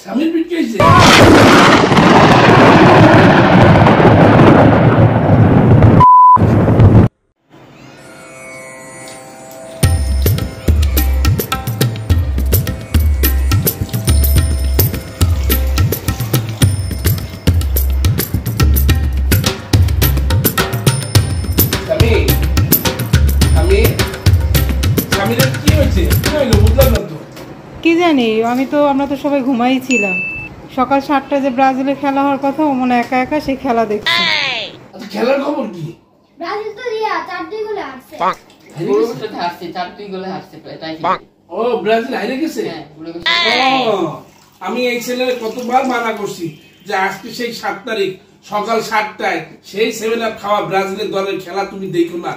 স্বামীর পিঠ খেয়েছে? কি জানি, আমরা তো সবাই ঘুমাইছিলাম। সকাল 7টায় যে ব্রাজিলের খেলা হওয়ার কথা, ও মনে একা একা সেই খেলা দেখছে। আচ্ছা, খেলার খবর কি? ব্রাজিল তো 4-2 গোলে হারছে। পুরোটা হারছে, 4-2 গোলে হারছে তাই কি? ও ব্রাজিল হারে গেছে? হ্যাঁ, পুরো গেছে। আমি এই ছেলের কতবার মানা করছি যে আজকে সেই 7 তারিখ সকাল 7টায় সেই 7 আপ খাওয়া ব্রাজিলের দলের খেলা তুমি দেখো না।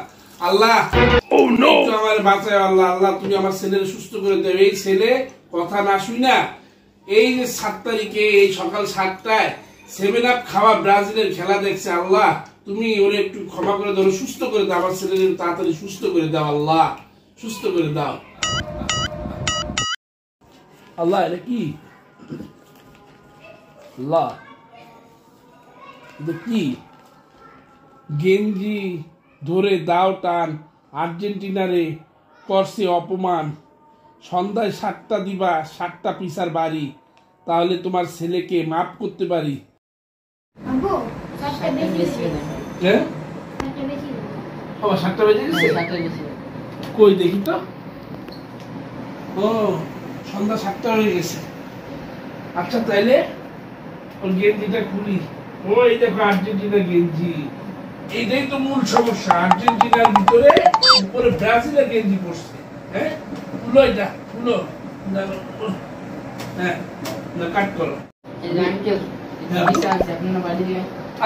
আল্লাহ, ও নো, আমার বাঁচায় আল্লাহ। আল্লাহ, তুমি আমার ছেলের সুস্থ করে দাও। এই ছেলে কথা না শুই না, এই যে 7 তারিখে এই সকাল 7টায় 7 আপ খাওয়া ব্রাজিলের খেলা দেখছে। আল্লাহ, তুমি ওরে একটু ক্ষমা করে দাও, সুস্থ করে দাও। আমার ছেলের তাড়াতাড়ি সুস্থ করে দাও। আল্লাহ, সুস্থ করে দাও। আল্লাহ, এটা কি? আল্লাহ, এটা কি? গেঞ্জি ধরে দাও টান, আর্জেন্টিনারে করছে অপমান। সন্ধ্যায় 7টা দিবা, 7টা পিসার বাড়ি, তাহলে তোমার ছেলেকে মাফ করতে পারি। আব্বু 7টা বেশি হয়ে গেছে। হ্যাঁ, 7টা বেশি হয়ে গেছে। বাবা 7টা বেজে গেছে? 7টা বেশি। কই দেখি তো। ও, সন্ধ্যা 7টা হয়ে গেছে। আচ্ছা, তাইলে ওর গেঞ্জিটা খুলি। ও, এই দেখো আর্জেন্টিনা গেঞ্জি। এইটাই তো মূল সমস্যা। আর্জেন্টিনার ভিতরে উপরে ব্রাজিলের গেঞ্জি পড়ছে। হ্যাঁ, খুলো এটা, খুলো। হ্যাঁ, না কাট করো।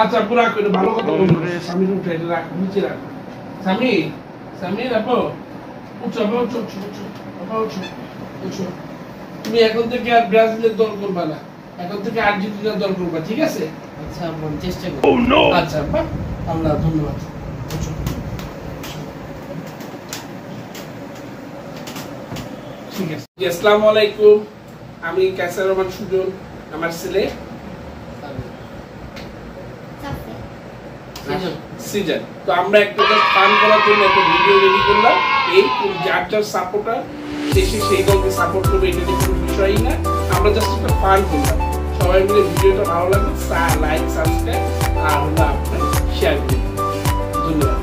আচ্ছা, পুরা করে ভালো কথা বলবো। স্বামীর উঠে এটা রাখো, নিচে রাখো। স্বামী, স্বামী রাখো। উঠো, উঠো, উঠো, উঠো, উঠো, উঠো। তুমি এখন থেকে আর ব্রাজিলের দল করবা না, এখন থেকে আর্জেন্টিনার দল করবা, ঠিক আছে? আচ্ছা, চেষ্টা করব। আচ্ছা, আল্লাহ ধন্যবাদ। ঠিক আছে। আসসালামু আলাইকুম, আমি কায়সার রহমান সুজন, আমার ছেলে সিজন। তো আমরা একটা ফান করার জন্য একটা ভিডিও রেডি করলাম। এই যার যার সাপোর্টার দেশে সেই দলকে সাপোর্ট করবে, এটা কোনো বিষয়ই না। আমরা জাস্ট একটা ফান করলাম। সবাই মিলে ভিডিওটা ভালো লাগবে, লাইক, সাবস্ক্রাইব আর আপনার শেয়ার করুন। ধন্যবাদ।